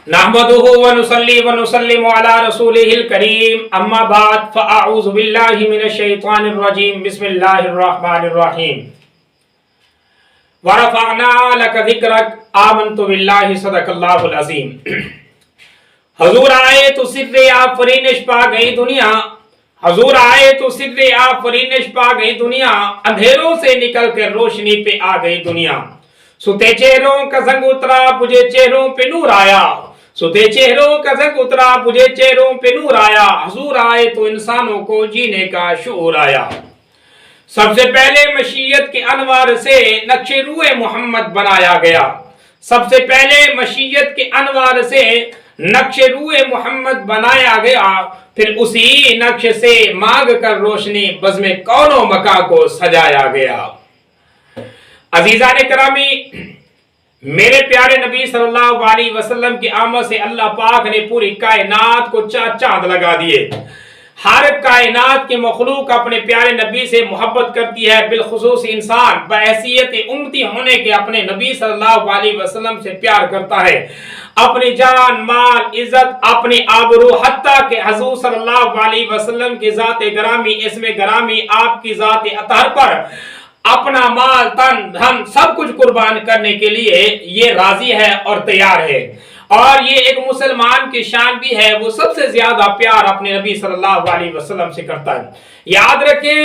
نحمده ونصلي ونسلم على رسوله الكريم اما بعد فاعوذ بالله من الشيطان الرجيم بسم الله الرحمن الرحيم ورفعنا لك ذكرك آمنت بالله صدق اللہ العظیم۔ حضور آئے تو سر آفرینش پا گئی دنیا، حضور آئے تو سر آفرینش پا گئی دنیا، اندھیروں سے نکل کر روشنی پہ آ گئی دنیا۔ سوتے چہروں کا زنگ اترا مجھے چہروں پہ نور آیا، سوتے چہروں کا زنگ اترا مجھے چہروں پہ نور آیا، حضور آئے تو انسانوں کو جینے کا شعور آیا۔ سب سے پہلے مشیت کے انوار سے نقش روح محمد بنایا گیا، سب سے پہلے مشیت کے انوار سے نقش روح محمد بنایا گیا، پھر اسی نقش سے مانگ کر روشنی بزم کون و مکان کو سجایا گیا۔ عزیزان کرامی، میرے پیارے نبی صلی اللہ علیہ وسلم کی آمد سے اللہ پاک نے پوری کائنات کو چاند لگا دیے۔ ہر کائنات کی مخلوق اپنے پیارے نبی سے محبت کرتی ہے، بالخصوص انسان بحیثیت امتی ہونے کے اپنے نبی صلی اللہ علیہ وسلم سے پیار کرتا ہے۔ اپنی جان، مال، عزت، اپنی آبرو، حتیٰ کہ حضور صلی اللہ علیہ وسلم کی ذات گرامی، اسم گرامی، آپ کی ذات اطہر پر اپنا مال، تن، دھن سب کچھ قربان کرنے کے لیے یہ راضی ہے اور تیار ہے۔ اور یہ ایک مسلمان کی شان بھی ہے، وہ سب سے زیادہ پیار اپنے نبی صلی اللہ علیہ وسلم سے کرتا ہے۔ یاد رکھیں،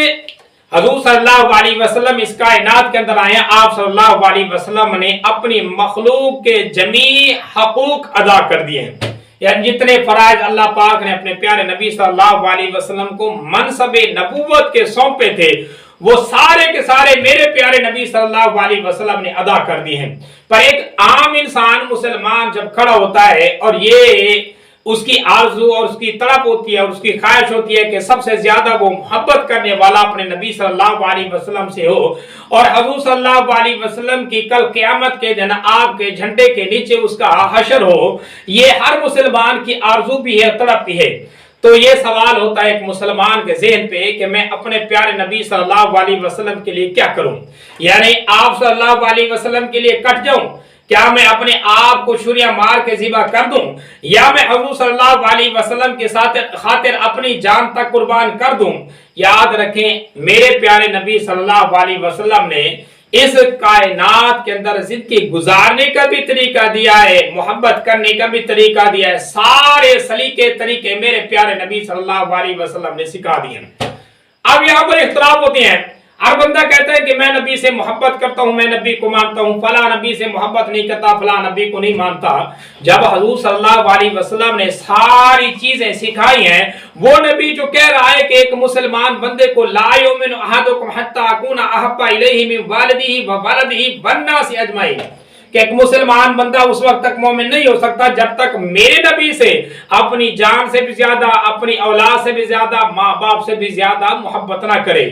حضور صلی اللہ علیہ وسلم اس کائنات کے اندر آئے، آپ صلی اللہ علیہ وسلم نے اپنی مخلوق کے جمیع حقوق ادا کر دیے ہیں، یعنی جتنے فرائض اللہ پاک نے اپنے پیارے نبی صلی اللہ علیہ وسلم کو منصب نبوت کے سونپے تھے، وہ سارے کے سارے میرے پیارے نبی صلی اللہ علیہ وسلم نے ادا کر دی ہیں۔ پر ایک عام انسان مسلمان جب کھڑا ہوتا ہے اور یہ اس کی آرزو اور اس کی طلب ہوتی ہے اور اس کی خواہش ہوتی ہے کہ سب سے زیادہ وہ محبت کرنے والا اپنے نبی صلی اللہ علیہ وسلم سے ہو، اور حضور صلی اللہ علیہ وسلم کی کل قیامت کے دن آپ کے جھنڈے کے نیچے اس کا حشر ہو، یہ ہر مسلمان کی آرزو بھی ہے، طلب بھی ہے۔ تو یہ سوال ہوتا ہے ایک مسلمان کے ذہن پہ کہ میں اپنے پیارے نبی صلی اللہ علیہ وسلم کے لیے کیا کروں، یعنی آپ صلی اللہ علیہ وسلم کے لیے کٹ جاؤں، کیا میں اپنے آپ کو چھریاں مار کے ذبح کر دوں، یا میں حضور صلی اللہ علیہ وسلم کے خاطر اپنی جان تک قربان کر دوں۔ یاد رکھیں، میرے پیارے نبی صلی اللہ علیہ وسلم نے اس کائنات کے اندر زندگی گزارنے کا بھی طریقہ دیا ہے، محبت کرنے کا بھی طریقہ دیا ہے، سارے سلیقے طریقے میرے پیارے نبی صلی اللہ علیہ وسلم نے سکھا دیے ہیں۔ اب یہاں پر اختلاف ہوتے ہیں، ہر بندہ کہتا ہے کہ میں نبی سے محبت کرتا ہوں، میں نبی کو مانتا ہوں، فلاں نبی سے محبت نہیں کرتا، فلاں نبی کو نہیں مانتا۔ جب حضور صلی اللہ علیہ وسلم نے ساری چیزیں سکھائی ہیں، وہ نبی جو کہہ رہا ہے کہ ایک مسلمان بندے کو لا یؤمن احدکم حتی اکون احب الیہ من والدہ وولدہ والناس اجمعین، کہ ایک مسلمان بندہ اس وقت تک مومن نہیں ہو سکتا جب تک میرے نبی سے اپنی جان سے بھی زیادہ، اپنی اولاد سے بھی زیادہ، ماں باپ سے بھی زیادہ محبت نہ کرے۔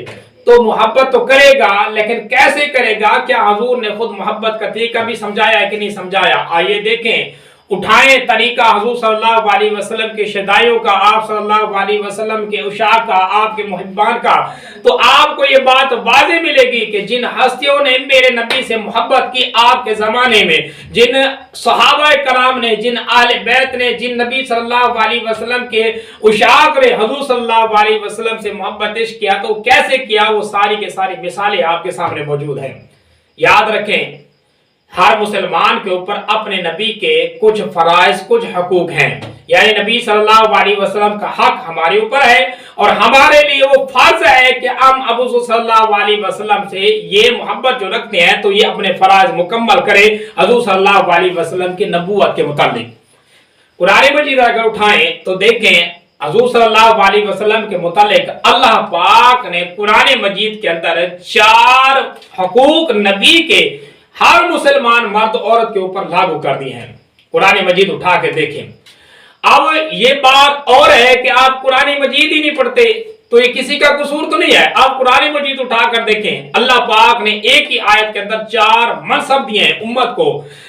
تو محبت تو کرے گا، لیکن کیسے کرے گا؟ کیا حضور نے خود محبت کا طریقہ بھی سمجھایا ہے کہ نہیں سمجھایا؟ آئیے دیکھیں، اٹھائیں طریقہ حضور صلی اللہ علیہ وسلم کے شدائیوں کا، آپ صلی اللہ علیہ وسلم کے عشاق کا، آپ کے محبان کا، تو آپ کو یہ بات واضح ملے گی کہ جن ہستیوں نے میرے نبی سے محبت کی آپ کے زمانے میں، جن صحابہ کرام نے، جن اہل بیت نے، جن نبی صلی اللہ علیہ وسلم کے عشاق نے حضور صلی اللہ علیہ وسلم سے محبت عشق کیا، تو کیسے کیا، وہ ساری کے ساری مثالیں آپ کے سامنے موجود ہیں۔ یاد رکھیں، ہر مسلمان کے اوپر اپنے نبی کے کچھ فرائض، کچھ حقوق ہیں، یعنی نبی صلی اللہ علیہ وسلم کا حق ہمارے اوپر ہے، اور ہمارے لیے وہ فرض ہے کہ ہم ابو صلی اللہ علیہ وسلم سے یہ محبت جو رکھتے ہیں تو یہ اپنے فرائض مکمل کرے حضور صلی اللہ علیہ وسلم کی نبوت کے متعلق۔ قرآن مجید اگر اٹھائیں تو دیکھیں، حضور صلی اللہ علیہ وسلم کے متعلق اللہ پاک نے قرآن مجید کے اندر 4 حقوق نبی کے ہر مسلمان مرد عورت کے اوپر لاگو کر دی ہیں۔ قرآن مجید اٹھا کے دیکھیں۔ اب یہ بات اور ہے کہ آپ قرآن مجید ہی نہیں پڑھتے تو یہ کسی کا قصور تو نہیں ہے۔ آپ قرآن مجید اٹھا کر دیکھیں، اللہ پاک نے ایک ہی آیت کے اندر 4 منصب دیے ہیں امت کو،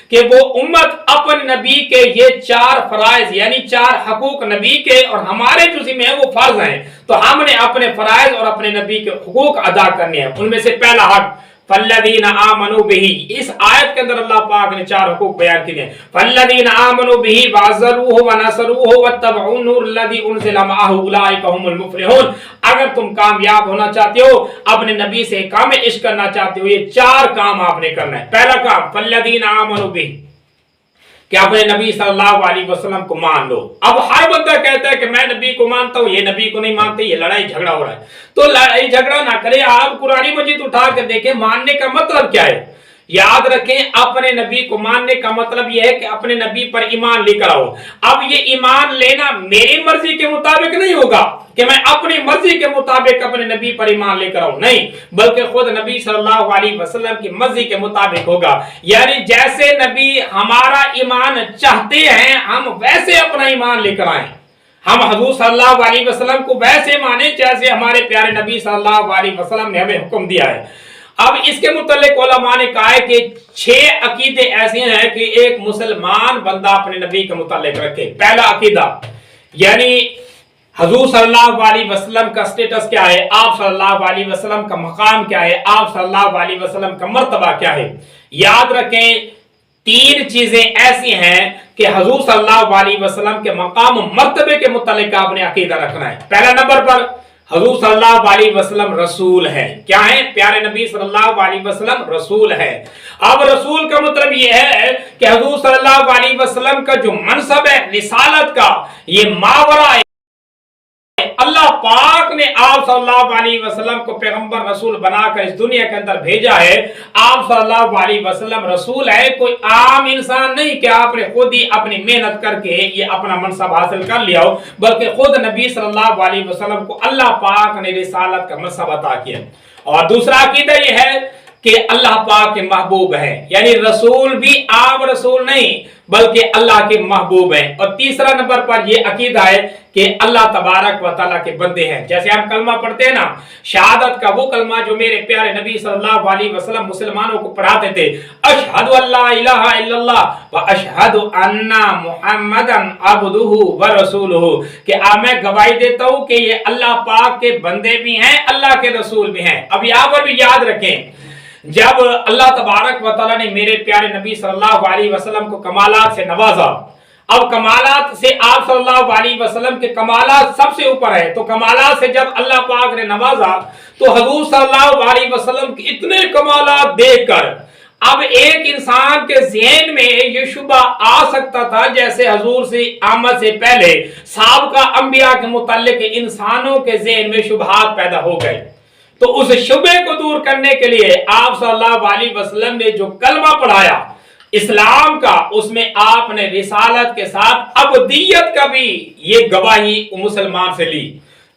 کہ وہ امت اپنے نبی کے یہ 4 فرائض، یعنی 4 حقوق نبی کے اور ہمارے جو ذمہ ہیں وہ فرض ہیں، تو ہم نے اپنے فرائض اور اپنے نبی کے حقوق ادا کرنے ہیں۔ ان میں سے پہلا حق फल्लदीन आमनु बिही, इस आयत के अंदर अल्लाह पाक ने 4 हुकूक बयान किए। फल्लदीन आमनु बिही वअज़्ज़रूहु व नसरूहु वत्तबउ नूर लज़ी उनज़िला मअहु उलाइका हुमुल मुफ़्लिहून। अगर तुम कामयाब होना चाहते हो, अपने नबी से काम इश्क करना चाहते हो, ये 4 काम आपने करना है। पहला काम फल्लदीन आमनु बिही, कि अपने नबी सल्लल्लाहु अलैहि वसल्लम को मान लो। अब हर बंदा कहता है कि मैं नबी को मानता हूं, ये नबी को नहीं मानते, ये लड़ाई झगड़ा हो रहा है। तो लड़ाई झगड़ा ना करें, आप कुरानी मजीद उठा कर देखें, मानने का मतलब क्या है। याद रखें, अपने नबी को मानने का मतलब यह है कि अपने नबी पर ईमान लेकर आओ। अब ये ईमान लेना मेरी मर्जी के मुताबिक नहीं होगा कि मैं अपनी मर्जी के मुताबिक अपने नबी पर ईमान लेकर आऊं, नहीं, बल्कि खुद नबी सल्लल्लाहु अलैहि वसल्लम की मर्जी के मुताबिक होगा। यानी जैसे नबी हमारा ईमान चाहते हैं, हम वैसे अपना ईमान लेकर आए। हम हुजूर सल्लल्लाहु अलैहि वसल्लम को वैसे माने जैसे हमारे प्यारे नबी सल्लल्लाहु अलैहि वसल्लम ने हमें हुक्म दिया है। अब इसके मुतालिक उलमा ने कहा है कि 6 अकीदे ऐसे हैं कि एक मुसलमान बंदा अपने नबी के मुतालिक रखे। पहला अकीदा, यानी हुजूर सल्लल्लाहु अलैहि वसल्लम का स्टेटस क्या है, आप सल्लल्लाहु अलैहि वसल्लम का मकाम क्या है, आप सल्लल्लाहु अलैहि वसल्लम का मर्तबा क्या है। याद रखें, 3 चीजें ऐसी हैं कि हुजूर सल्लल्लाहु अलैहि वसल्लम के मकाम मर्तबे के मुतालिक आपने अकीदा रखना है। पहला नंबर पर हुजूर सल्लल्लाहु अलैहि वसल्लम रसूल है। क्या है? प्यारे नबी सल्लल्लाहु अलैहि वसल्लम रसूल है। अब रसूल का मतलब यह है कि हुजूर सल्लल्लाहु अलैहि वसल्लम का जो मनसब है रिसालत का, ये मावरा है। अल्लाह पाक ने आप सल्लल्लाहु अलैहि वसल्लम को पैगंबर रसूल बनाकर इस दुनिया के अंदर भेजा है। आप सल्लल्लाहु अलैहि वसल्लम रसूल है, कोई आम इंसान नहीं कि आपने खुद ही अपनी मेहनत करके ये अपना मनसब हासिल कर लिया हो, बल्कि खुद नबी सल्लल्लाहु अलैहि वसल्लम को अल्लाह पाक ने रिसालत का मनसब अता किया। और दूसरा अकीदा ये है कि अल्लाह पाक के महबूब है, यानी रसूल भी आम रसूल नहीं बल्कि अल्लाह के महबूब हैं। और तीसरा नंबर पर यह अकीदा है कि अल्लाह तबारक व तआला के बंदे हैं। जैसे हम कलमा पढ़ते हैं ना, शहादत का वो कलमा जो मेरे प्यारे नबी सल्लल्लाहु अलैहि वसल्लम मुसलमानों को पढ़ाते थे, अशहदु अल्ला इलाहा इल्लल्लाह व अशहदु अन्ना मुहम्मदन अब्दुहु व रसूलुहु, कि मैं गवाही देता हूं कि ये अल्लाह पाक के बंदे भी हैं, अल्लाह के रसूल भी हैं। अब यहां पर भी याद रखें, जब अल्लाह तबारक व तआला ने मेरे प्यारे नबी सल्लल्लाहु अलैहि वसल्लम को कमालात से नवाजा, अब कमालात से आप सल्लल्लाहु अलैहि वसल्लम के कमालात सबसे ऊपर है, तो कमालात से जब अल्लाह पाक ने नवाजा तो हुजूर सल्लल्लाहु अलैहि वसल्लम के इतने कमालात देखकर अब एक इंसान के ज़हन में ये शुबा आ सकता था जैसे हुजूर से आमद से पहले साबिक़ा अंबिया के मुताल्लिक इंसानों के ज़हन में शुबहात पैदा हो गए। तो उस शुबे को दूर करने के लिए आप सल्लल्लाहु अलैहि वसल्लम ने जो कलमा पढ़ाया इस्लाम का, उसमें आपने रिसालत के साथ अबदियत का भी ये गवाही मुसलमान से ली,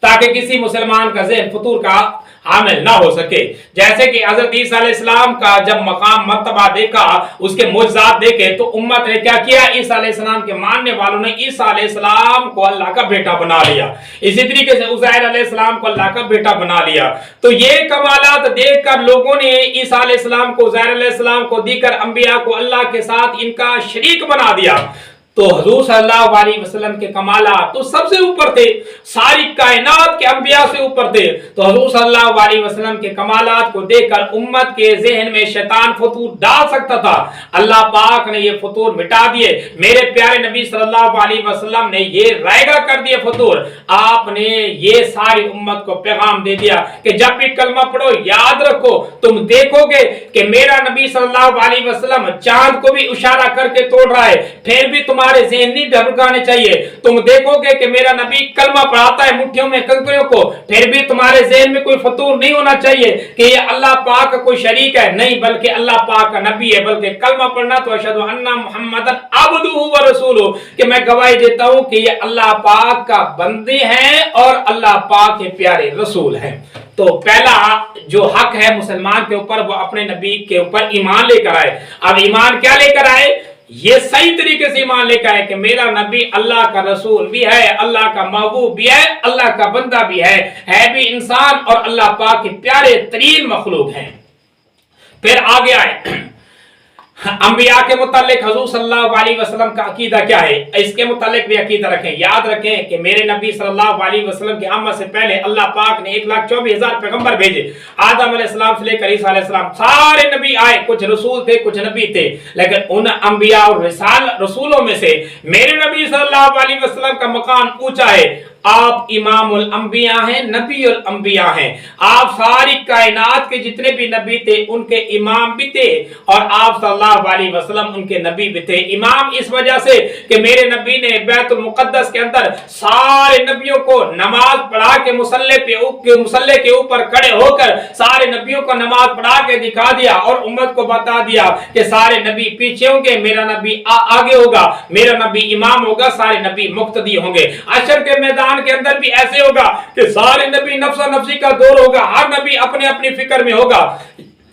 ताकि किसी मुसलमान का ज़हन फतूर का हामिल ना हो सके। जैसे कि हज़रत ईसा अलैहिस्सलाम का जब मकाम मर्तबा देखा, उसके मुअज्जिज़ात देखे, तो उम्मत ने क्या किया, ईसा अलैहिस्सलाम के मानने वालों ने ईसा अलैहिस्सलाम को अल्लाह का बेटा बना लिया। इसी तरीके से उज़ैर अलैहिस्सलाम को अल्लाह का बेटा बना लिया। तो ये कमालात देखकर लोगों ने ईसा अलैहिस्सलाम को, उज़ैर अलैहिस्सलाम को देकर अंबिया को अल्लाह के साथ इनका शरीक बना दिया। तो हुजूर सल्लल्लाहु अलैहि वसल्लम के कमालात तो सबसे ऊपर थे, सारी कायनात के अंबिया से ऊपर थे। तो हुजूर सल्लल्लाहु अलैहि वसल्लम के कमालात को देखकर उम्मत के ज़हन में शैतान फतूर डाल सकता था, अल्लाह पाक ने ये फतूर मिटा दिए। मेरे प्यारे नबी सल्लल्लाहु अलैहि वसल्लम ने ये रायगा कर दिए फतूर। आपने ये सारी उम्मत को पैगाम दे दिया कि जब भी कलमा पढ़ो याद रखो, तुम देखोगे कि मेरा नबी सल्लल्लाहु अलैहि वसल्लम चांद को भी इशारा करके तोड़ रहा है, फिर भी तुम्हारे ज़हन नहीं ढबकाने चाहिए। तुम देखोगे कि मेरा नबी कलमा पढ़ाता है मुट्ठियों में कंकरियों को, फिर भी तुम्हारे ज़हन में कोई फतूर नहीं होना चाहिए कि ये अल्लाह पाक का कोई शरीक है, नहीं, बल्कि अल्लाह पाक का नबी है। बल्कि कलमा पढ़ना तो अशहदु अन्ना मुहम्मदन अब्दुहु व रसूलुहु, कि मैं गवाही देता हूं कि ये अल्लाह पाक का बंदे हैं और अल्लाह पाक के प्यारे रसूल हैं। तो पहला जो हक है मुसलमान के ऊपर, वो अपने नबी के ऊपर ईमान लेकर आए। अब ईमान क्या लेकर आए? ये सही तरीके से ईमान लेकर आए कि मेरा नबी अल्लाह का रसूल भी है, अल्लाह का महबूब भी है, अल्लाह का बंदा भी है भी इंसान और अल्लाह पाक के प्यारे तरीन मखलूक हैं। फिर आगे आए, अंबिया के मुतालिक हुजूर सल्लल्लाहु अलैहि वसल्लम का अकीदा क्या है, इसके मुतालिक भी अकीदा रखें। याद रखें कि मेरे नबी सल्लल्लाहु अलैहि वसल्लम की आमद से पहले अल्लाह पाक ने 1,24,000 पैगंबर भेजे। आदम अलैहिस्सलाम से लेकर ईसा अलैहिस्सलाम सारे नबी आए, कुछ रसूल थे कुछ नबी थे, लेकिन उन अंबिया और रसूलों में से मेरे नबी सल्लल्लाहु अलैहि वसल्लम का मकाम ऊंचा है। आप इमामुल अंबिया हैं, नबीउल अंबिया हैं। आप सारी कायनात के जितने भी नबी थे उनके इमाम भी थे, और आप सल्लल्लाहु अलैहि वसल्लम उनके नबी भी थे। इमाम इस वजह से कि मेरे नबी ने बैतुल मुक़द्दस के अंदर सारे नबियों को नमाज पढ़ा के मुसल्ले के ऊपर खड़े होकर सारे नबियों को नमाज पढ़ा के दिखा दिया और उम्मत को बता दिया कि सारे नबी पीछे होंगे, मेरा नबी आगे होगा, मेरा नबी इमाम होगा, सारे नबी मुक्तदी होंगे। अशर के मैदान के अंदर भी ऐसे होगा कि सारे नबी नफ्सा नफ्सी का दौर होगा, हर नबी अपने अपनी फिक्र में होगा।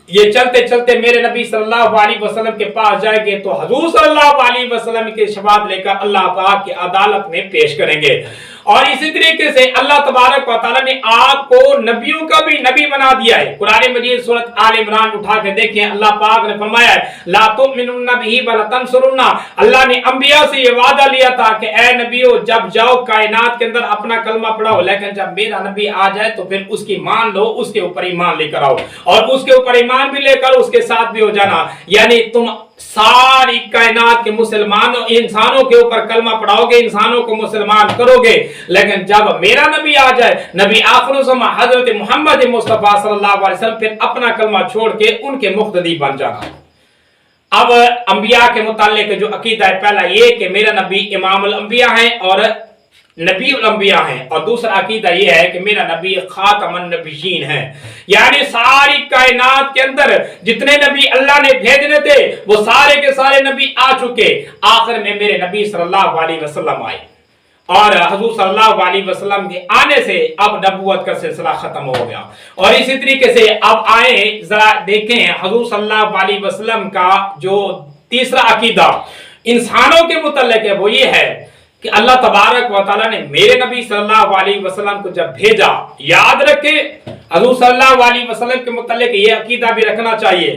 ये चलते चलते मेरे नबी सल्लल्लाहु अलैहि वसल्लम के पास जाएंगे तो हुजूर सल्लल्लाहु अलैहि वसल्लम की शफाअत लेकर अल्लाह पाक की अदालत में पेश करेंगे। और इसी तरीके से अल्लाह तबारक व तआला ने आपको नबियों का भी नबी बना दिया है। कुरान मजीद सूरत आल इमरान उठा के देखें, अल्लाह पाक ने फरमाया है ला तुमिनुन्ना बिही व ला तंसुरुन्ना। अल्लाह ने अंबिया से ये वादा लिया था कि ए नबियों, जब जाओ कायनात के अंदर अपना कलमा पढ़ाओ, लेकिन जब मेरा नबी आ जाए तो फिर उसकी मान लो, उसके ऊपर ईमान लेकर आओ, और उसके ऊपर ईमान भी लेकर उसके साथ भी हो जाना। यानी तुम सारी कायनात के मुसलमानों इंसानों के ऊपर कलमा पढ़ाओगे, इंसानों को मुसलमान करोगे, लेकिन जब मेरा नबी आ जाए, नबी आखिर ज़मां हजरत मोहम्मद मुस्तफा सल्लल्लाहु अलैहि वसल्लम, फिर अपना कलमा छोड़ के उनके मुक्तदी बन जाना। अब अंबिया के मुतालिक जो अकीदा है, पहला ये कि मेरा नबी इमामुल अंबिया है और नबीउल अंबिया हैं, और दूसरा अकीदा यह है कि मेरा नबी खातमुन नबिय्यीन है। यानी सारी कायनात के अंदर जितने नबी अल्लाह ने भेजने थे वो सारे के सारे नबी आ चुके, आखिर में मेरे नबी सल्लल्लाहु अलैहि वसल्लम आए, और हुजूर सल्लल्लाहु अलैहि वसल्लम के आने से अब नबूवत का सिलसिला खत्म हो गया। और इसी तरीके से अब आए जरा देखें हुजूर सल्लल्लाहु अलैहि वसल्लम का जो तीसरा अकीदा इंसानों के मुतल्लिक है, वो ये है कि अल्लाह तबारक व तआला ने मेरे नबी सल्लल्लाहु अलैहि वसल्लम को जब भेजा, याद रखे हुजूर सल्लल्लाहु अलैहि वसल्लम के मुतल्लिक ये अकीदा भी रखना चाहिए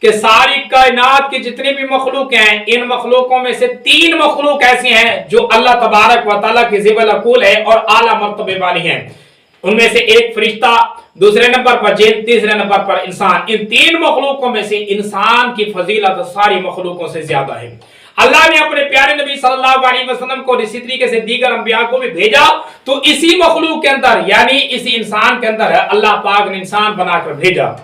कि सारी कायनात की जितनी भी मखलूक हैं, इन मखलूकों में से 3 मखलूक ऐसी हैं जो अल्लाह तबारक व तआला की ज़िबल अक़ूल है और आला मर्तबे वाली हैं। उनमें से एक फरिश्ता, दूसरे नंबर पर जिन, तीसरे नंबर पर इंसान। इन 3 मखलूकों में से इंसान की फजीलत सारी मखलूकों से ज्यादा है। अल्लाह ने अपने प्यारे नबी सल्लल्लाहु अलैहि वसल्लम को इसी तरीके से दीगर अंबिया को भी भेजा, तो इसी मखलूक के अंदर यानी इसी इंसान के अंदर अल्लाह पाक ने इंसान बनाकर भेजा,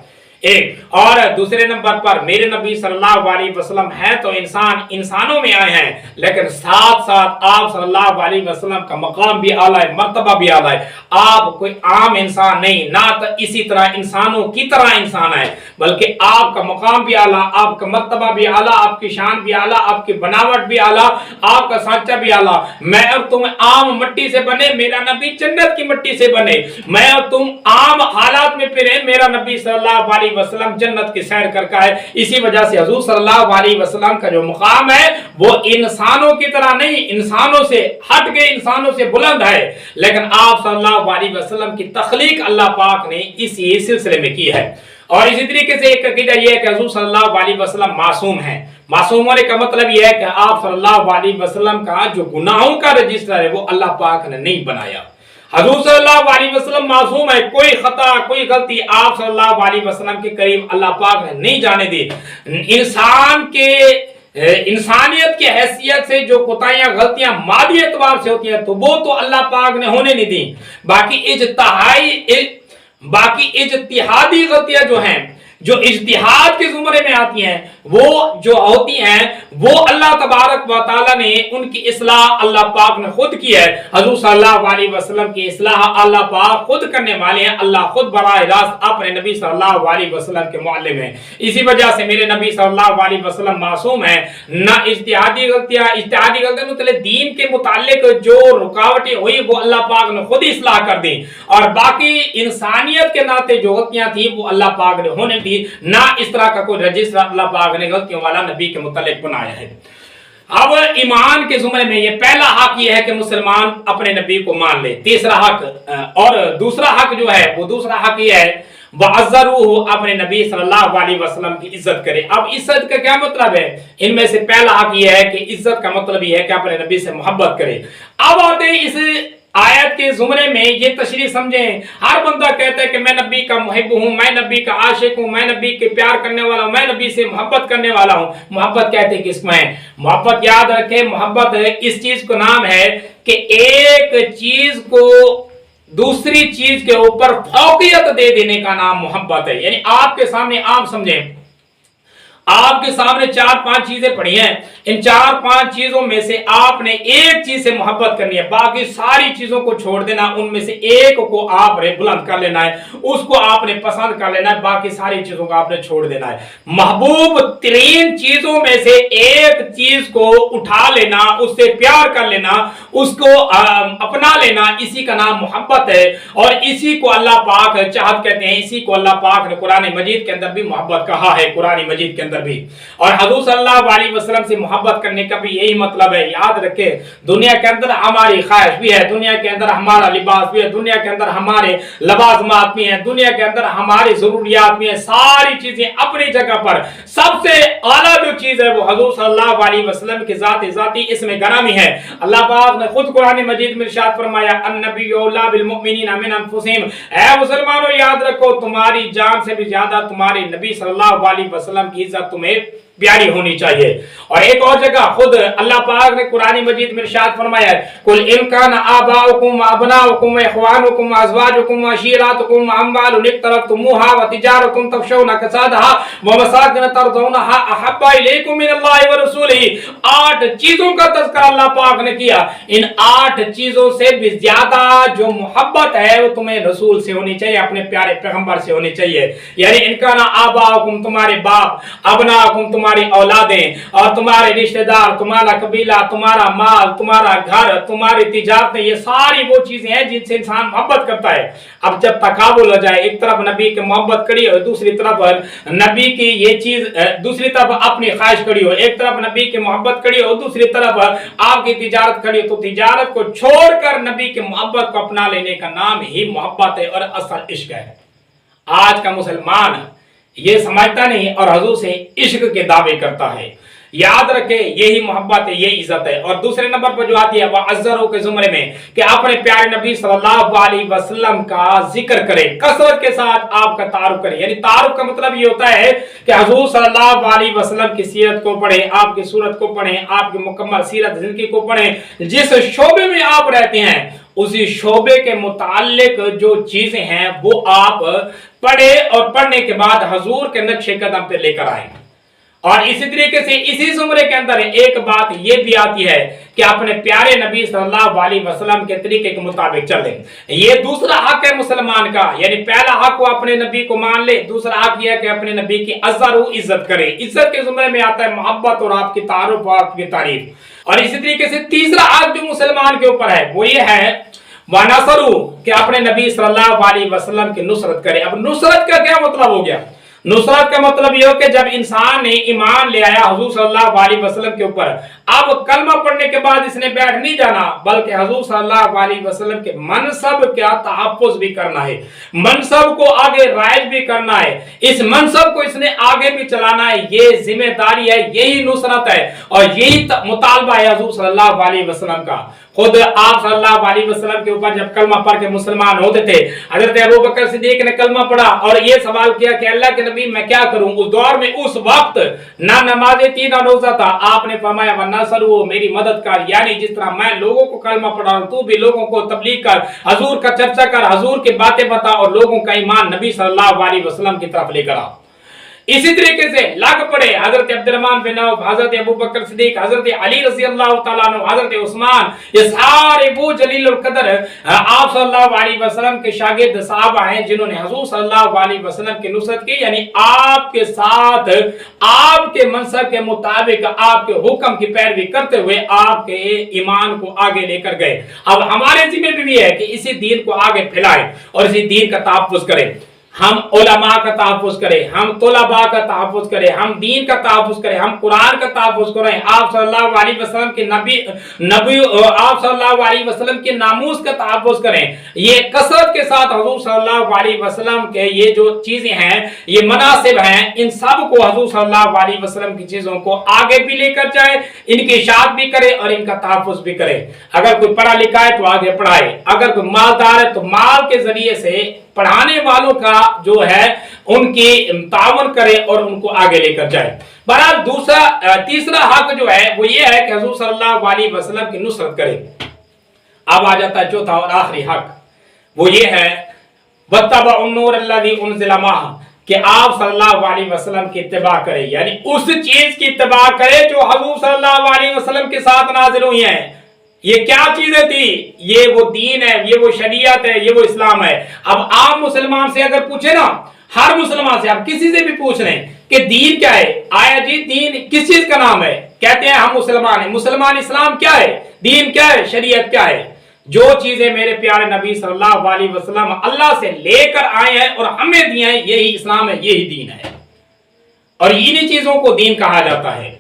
एक। और दूसरे नंबर पर मेरे नबी सल्लल्लाहु अलैहि वसल्लम है तो इंसान इंसानों में आए हैं, लेकिन साथ साथ आप सल्लल्लाहु अलैहि वसल्लम का मकाम भी आला है, मर्तबा भी आला है। आप कोई आम इंसान नहीं, ना तो इसी तरह इंसानों की तरह इंसान है, बल्कि आपका मकाम भी आला, आपका मर्तबा भी आला, आपकी शान भी आला, आपकी बनावट भी आला, आपका सांचा भी आला। मैं और तुम आम मिट्टी से बने, मेरा नबी जन्नत की मिट्टी से बने। मैं और तुम आम हालात में फिरे, मेरा नबी सल्लल्लाहु अलैहि वसल्लम जन्नत की सैर करके आए। इसी वजह से हुजूर सल्लल्लाहु अलैहि वसल्लम का जो मुकाम है वो इंसानों की तरह नहीं, इंसानों से हट के इंसानों से बुलंद है, लेकिन आप सल्लल्लाहु अलैहि वसल्लम की तख्लीक अल्लाह पाक ने इसी सिलसिले में की है। और इसी तरीके से एक अकीदा यह है कि हुजूर सल्लल्लाहु अलैहि वसल्लम मासूम है। मासूम होने का मतलब यह है कि आप सल्लल्लाहु अलैहि वसल्लम का जो गुनाहों का रजिस्टर है वो अल्लाह पाक ने नहीं बनाया। हुजूर सल्लल्लाहु अलैहि वसल्लम मासूम है, कोई खता कोई गलती आप सल्लल्लाहु अलैहि वसल्लम के करीब अल्लाह पाक ने नहीं जाने दी। इंसान के इंसानियत की हैसियत से जो कोताहियां गलतियां मादी एतबार से होती हैं तो वो तो अल्लाह पाक ने होने नहीं दी। बाकी इज्तिहादी गलतियां जो हैं, जो इज्तिहाद के जुमरे में आती हैं, वो जो होती हैं वो अल्लाह तबारक व तआला ने उनकी इस्लाह अल्लाह पाक ने खुद की है। हुजूर सल्लल्लाहु अलैहि वसल्लम की इस्लाह अल्लाह पाक खुद करने वाले हैं। अल्लाह खुद बराह रास्त अपने नबी सल्लल्लाहु अलैहि वसल्लम के मुअल्लिम हैं। इसी वजह से मेरे नबी सल्लल्लाहु अलैहि वसल्लम मासूम हैं। ना इज्तिहादी गलतियां मतलब दीन के मुताल्लिक जो रुकावटें हुई वो अल्लाह पाक ने खुद इस्लाह कर दी, और बाकी इंसानियत के नाते जो गलतियां थी वो अल्लाह पाक ने होने दी। ना इस तरह का कोई रजिस्टर अल्लाह पाक ने गलतियों वाला नबी के मुतालिक बनाया है। अब ईमान के जुमरे में ये पहला हक ये है कि मुसलमान अपने नबी को मान ले, तीसरा हक। और दूसरा हक जो है वो दूसरा हक ये है वअज़्ज़रूहु, अपने नबी सल्लल्लाहु अलैहि वसल्लम की इज्जत करे। अब इज्जत का क्या मतलब है? इनमें से पहला हक यह है कि इज्जत का मतलब यह है कि अपने नबी से मोहब्बत करे। अब आते इस आयत के जुमरे में ये तशरीह समझें। हर बंदा कहता है कि मैं नबी का मुहिब हूँ, मैं नबी का आशिक हूँ, मैं नबी के प्यार करने वाला हूँ, मैं नबी से मोहब्बत करने वाला हूँ। मोहब्बत कहते हैं किसको है? मोहब्बत याद रखें, मोहब्बत इस चीज को नाम है कि एक चीज को दूसरी चीज के ऊपर फौकियत दे देने का नाम मोहब्बत है। यानी आपके सामने, आप समझें, आपके सामने 4-5 चीजें पड़ी हैं, इन 4-5 चीजों में से आपने एक चीज से मोहब्बत करनी है, बाकी सारी चीजों को छोड़ देना, उनमें से एक को आपने बुलंद कर लेना है, उसको आपने पसंद कर लेना है, बाकी सारी चीजों को आपने छोड़ देना है। महबूब तरीन चीजों में से एक चीज को उठा लेना, उससे प्यार कर लेना, उसको अपना लेना, इसी का नाम मोहब्बत है। और इसी को अल्लाह पाक चाहत कहते हैं, इसी को अल्लाह पाक ने कुरान मजीद के अंदर भी मोहब्बत कहा है, कुरान मजीद के अंदर भी। और हजूर सल्लल्लाहु अलैहि वसल्लम से मोहब्बत करने का भी यही मतलब है। याद रखे, दुनिया के अंदर हमारी ख्वाहिश भी है, दुनिया के अंदर हमारा लिबास भी है, दुनिया के अंदर हमारे लवाज़मात भी है, दुनिया के अंदर हमारी जरूरियात भी है, सारी चीजें अपनी जगह पर। सबसे आला जो चीज है वो हजूर सल्लल्लाहु अलैहि वसल्लम की जाती इसमें गरामी है। अल्लाह पाक ने खुद कुरान मजीद में इरशाद फरमाया, अन्नबिय्यु औला बिल मुमिनीना मिन अनफुसिहिम, ऐ मुसलमानों याद रखो, तुम्हारी जान से भी ज्यादा तुम्हारे नबी सल्लल्लाहु अलैहि वसल्लम की इज्जत तुम्हें प्यारी होनी चाहिए। और एक और जगह खुद अल्लाह पाक ने कुरानी मजीद में इरशाद फरमाया, कुल इन कान आबाउकुम अबनाउकुम इख्वानुकुम अज़वाजुकुम अशीरातुकुम अम्वालुन इक्तरफ्तुमूहा व तिजारतुन तखशौना कसादहा व मसाकिन तरज़ौनहा अहब्बा इलैकुम मिनल्लाहि व रसूलिही। 8 चीजों का तज़किरा अल्लाह पाक ने किया। इन 8 चीजों से भी ज्यादा जो मोहब्बत है वो तुम्हें रसूल से होनी चाहिए, अपने प्यारे पैगंबर से होनी चाहिए। यानी इन कान आबाउकुम, तुम्हारे बाप, अबनाउकुम, तुम्हारी औलादें, और तुम्हारे रिश्तेदार, तुम्हारा कबीला, तुम्हारा माल, तुम्हारा घर, तुम्हारी तिजारतें, ये सारी वो चीजें हैं जिनसे इंसान मोहब्बत करता है। अब जब तकाबुल हो जाए, एक तरफ नबी की मोहब्बत कड़ी हो, दूसरी तरफ नबी की ये चीज, दूसरी तरफ अपनी ख्वाहिश कड़ी हो, एक तरफ नबी की मोहब्बत कड़ी हो, दूसरी तरफ आपकी तिजारत कड़ी हो, तो तिजारत को छोड़कर नबी की मोहब्बत को अपना लेने का नाम ही मोहब्बत है और असल इश्क है। आज का मुसलमान ये समझता नहीं और हजूर से इश्क के दावे करता है। याद रखे, यही मोहब्बत है, यही इज्जत है। और दूसरे नंबर पर जो आती है वह अज़्ज़रों के जुमरे में कि अपने प्यारे नबी सल्लल्लाहु अलैहि वसल्लम का जिक्र करें, कसरत के साथ आपका तारुफ करें। यानी तारुफ का मतलब ये होता है कि हजूर सल्लल्लाहु अलैहि वसल्लम की सीरत को पढ़ें, आपकी सूरत को पढ़ें, आपकी मुकम्मल सीरत जिंदगी को पढ़ें। जिस शोबे में आप रहते हैं उसी शोबे के मुताल्लिक जो चीजें हैं वो आप पढ़े और पढ़ने के बाद हजूर के नक्शे कदम पे लेकर आए। और इसी तरीके से इसी जुमरे के अंदर एक बात ये भी आती है कि अपने प्यारे नबी सल्लल्लाहु अलैहि वसल्लम के तरीके के मुताबिक चलें। ये दूसरा हक है मुसलमान का। यानी पहला हक वो अपने नबी को मान ले, दूसरा हक यह है कि अपने नबी की अज़्ज़र इज्जत करे। इज्जत के जुमरे में आता है मोहब्बत और आपकी तारुफ और आपकी तारीफ। और इसी तरीके से तीसरा हक जो मुसलमान के ऊपर है वो ये है वनसरू, कि अपने नबी सल्लल्लाहु अलैहि वसल्लम की नुसरत करे। अब नुसरत का क्या मतलब हो गया? नुसरत का मतलब यह हो कि जब इंसान ने ईमान ले आया हुजूर सल्लल्लाहु अलैहि वसल्लम के ऊपर, अब कलमा पढ़ने के बाद इसने बैठ नहीं जाना, बल्कि हुजूर सल्लल्लाहु अलैहि वसल्लम के मनसब का तहफ्फुज़ भी करना है, मनसब को आगे राइज भी करना है, इस मनसब को इसने आगे भी चलाना है। ये जिम्मेदारी है, यही नुसरत है और यही मुतालबा है हुजूर सल्लल्लाहु अलैहि वसल्लम का। खुद आप सल्लल्लाहु अलैहि वसल्लम के ऊपर जब कलमा पढ़ के मुसलमान होते थे, हजरत अबू बकर सिद्दीक ने कलमा पढ़ा और ये सवाल किया कि अल्लाह के नबी मैं क्या करूं। उस दौर में उस वक्त ना नमाज़ें थी ना रोजा था। आपने फरमाया वन्नसरू, मेरी मदद कर, यानी जिस तरह मैं लोगों को कलमा पढ़ा रहा हूं तू भी लोगों को तबलीग कर, हजूर का चर्चा कर, हजूर की बातें बता और लोगों का ईमान नबी सल्लल्लाहु अलैहि वसल्लम की तरफ लेकर आ। इसी तरीके से लग पड़े हजरत अब्दुर्रहमान बिन औफ, हजरत अबू बकर सिद्दीक, हजरत अली रज़ी अल्लाह तआला अन्हु, हजरत उस्मान, ये सारे वो जलीलुल कदर आप सल्लल्लाहु अलैहि वसल्लम के शागिर्द सहाबा हैं जिन्होंने हुजूर सल्लल्लाहु अलैहि वसल्लम की नुसरत की। यानी आपके साथ आपके मनसब के मुताबिक आपके हुक्म की पैरवी करते हुए आपके ईमान को आगे लेकर गए। अब हमारे जिम्मे भी है कि इसी दीन को आगे फैलाए और इसी दीन का तहफ्फुज़ करें। हम उलमा का तहफ़्फ़ुज़ करें, हम तुलबा का तहफ़्फ़ुज़ करें, हम दीन का तहफ़्फ़ुज़ करें, हम कुरान का तहफ़्फ़ुज़ करें, आप सल्लल्लाहु अलैहि वसल्लम के आप सल्लल्लाहु अलैहि वसल्लम के नामूस का तहफ़्फ़ुज़ करें। ये कसरत के साथ हुज़ूर सल्लल्लाहु अलैहि वसल्लम के ये जो चीज़ें हैं, ये मनासिब हैं, इन सब को हुज़ूर सल्लल्लाहु अलैहि वसल्लम की चीज़ों को आगे भी लेकर जाए, इनकी इशाअत भी करे और इनका तहफ़्फ़ुज़ भी करे। अगर कोई पढ़ा लिखा है तो आगे पढ़ाए, अगर कोई मालदार है तो माल के ज़रिए से पढ़ाने वालों का जो है उनकी तावन करे और उनको आगे लेकर जाए। बहरहाल तीसरा हक जो है वो ये है कि हुज़ूर सल्लल्लाहु अलैहि वसल्लम की नुसरत करे। अब आ जाता है चौथा और आखिरी हक, वो ये है वत्तबअन नूर अल्लज़ी उनज़िला मअह, कि आप सल्लल्लाहु अलैहि वसल्लम की इत्तिबा करें, यानी उस चीज की इत्तिबा करें जो हुज़ूर सल्लल्लाहु अलैहि वसल्लम के साथ नाज़िल हुई है। ये क्या चीजें थी? ये वो दीन है, ये वो शरीयत है, ये वो इस्लाम है। अब आप मुसलमान से अगर पूछे ना, हर मुसलमान से, आप किसी से भी पूछ रहे हैं कि दीन क्या है, आया जी दीन किस चीज का नाम है, कहते हैं हम मुसलमान हैं। मुसलमान इस्लाम क्या है, दीन क्या है, शरीयत क्या है? जो चीजें मेरे प्यारे नबी सल्लल्लाहु अलैहि वसल्लम अल्लाह से लेकर आए हैं और हमें दिए हैं, यही इस्लाम है, यही दीन है, और इन्हीं चीजों को दीन कहा जाता है।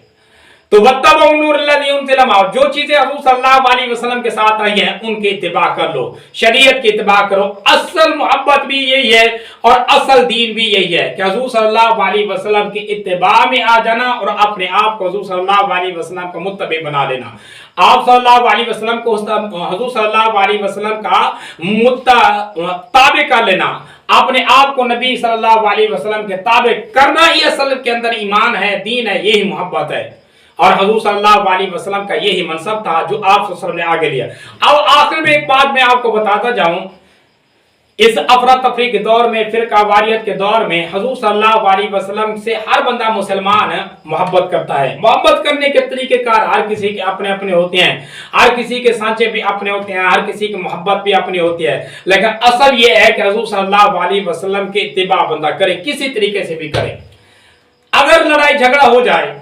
तो वत्तबअन नूर अल्लज़ी उनज़िला मअह, जो चीजें हुज़ूर सल्लल्लाहु अलैहि वसल्लम के साथ आई हैं उनकी इत्तिबा कर लो, शरीयत की इत्तिबा करो। असल मोहब्बत भी यही है और असल दीन भी यही है कि हुज़ूर सल्लल्लाहु अलैहि वसल्लम की इत्तिबा में आ जाना और अपने आप को हुज़ूर सल्लल्लाहु अलैहि वसल्लम का मुत्तबी बना लेना। आप सल्लल्लाहु अलैहि वसल्लम को हुज़ूर सल्लल्लाहु अलैहि वसल्लम का ताबे कर लेना, अपने आप को नबी सल्लल्लाहु अलैहि वसल्लम के ताबे करना, ही असल के अंदर ईमान है, दीन है, यही मोहब्बत है। और हुज़ूर सल्लल्लाहु अलैहि वसल्लम का यही मनसब था जो आप वसल्लम ने आगे लिया। अब आखिर में एक बात मैं आपको बताता जाऊं, इस अफरा तफरी के दौर में, फिरका वारियत के दौर में, हुज़ूर सल्लल्लाहु अलैहि वसल्लम से हर बंदा मुसलमान मोहब्बत करता है। मोहब्बत करने के तरीकेकार हर किसी के अपने अपने होते हैं, हर किसी के सांचे भी अपने होते हैं, हर किसी की मोहब्बत भी अपनी होती है, लेकिन असल ये है कि हुज़ूर सल्लल्लाहु अलैहि वसल्लम की इत्तिबा बंदा करे, किसी तरीके से भी करे। अगर लड़ाई झगड़ा हो जाए,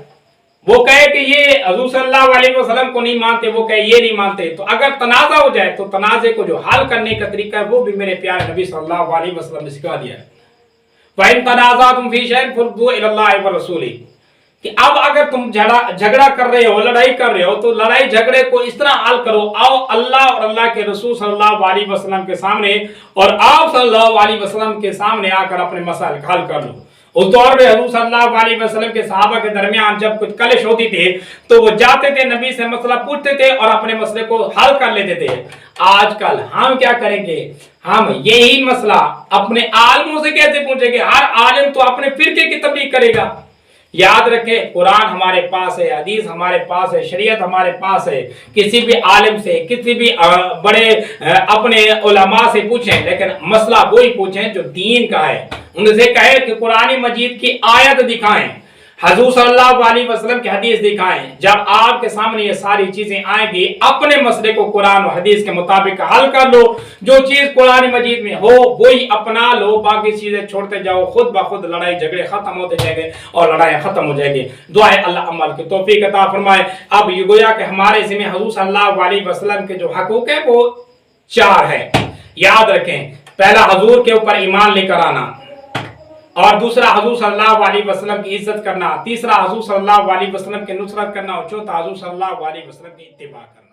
वो कहे कि ये हुज़ूर सल्लल्लाहु अलैहि वसल्लम को नहीं मानते, वो कहे ये नहीं मानते, तो अगर तनाज़ा हो जाए तो तनाज़े को जो हल करने का तरीका है वो भी मेरे प्यारे नबी सल्लल्लाहु अलैहि वसल्लम ने सिखा दिया है। फ़इन तनाज़अतुम फ़ी शैइन फ़रुद्दूहु इलल्लाहि व रसूलिही, कि अब अगर तुम झगड़ा कर रहे हो, लड़ाई कर रहे हो, तो लड़ाई झगड़े को इस तरह हल करो, आओ अल्लाह और अल्लाह के रसूल सल्लल्लाहु अलैहि वसल्लम के सामने और आप सल्लल्लाहु अलैहि वसल्लम के सामने आकर अपने मसाइल हल कर लो। उस दौर में हुज़ूर सल्लल्लाहु अलैहि वसल्लम के सहाबा के दरमियान जब कुछ कलिश होती थी तो वो जाते थे, नबी से मसला पूछते थे और अपने मसले को हल कर लेते थे। आजकल हम क्या करेंगे, हम यही मसला अपने आलिमों से कैसे पूछेंगे? हर आलिम तो अपने फिरके की तबलीग करेगा। याद रखें, कुरान हमारे पास है, हदीस हमारे पास है, शरीयत हमारे पास है। किसी भी आलिम से, किसी भी बड़े अपने उलमा से पूछें, लेकिन मसला वही पूछें जो दीन का है। उनसे कहे कि कुरान मजीद की आयत दिखाएं, हुज़ूर सल्लल्लाहु अलैहि वसल्लम की हदीस दिखाएं। जब आपके सामने ये सारी चीजें आएंगी, अपने मसले को कुरान और हदीस के मुताबिक हल कर लो। जो चीज कुरान मजीद में हो वही अपना लो, बाकी चीजें छोड़ते जाओ, खुद ब खुद लड़ाई झगड़े खत्म होते जाएंगे और लड़ाई खत्म हो जाएगी। दुआ है अल्लाह अमल की तौफीक अता फरमाए। अब ये गोया कि हमारे ज़िम्मे हुज़ूर सल्लल्लाहु अलैहि वसल्लम के जो हकूक है वो 4 है। याद रखें, पहला हुज़ूर के ऊपर ईमान लेकर आना, और दूसरा हुज़ूर सल्लल्लाहु अलैहि वसल्लम की इज्जत करना, तीसरा हुज़ूर सल्लल्लाहु अलैहि वसल्लम की नुसरत करना, और चौथा हुज़ूर सल्लल्लाहु अलैहि वसल्लम की इत्तिबा करना।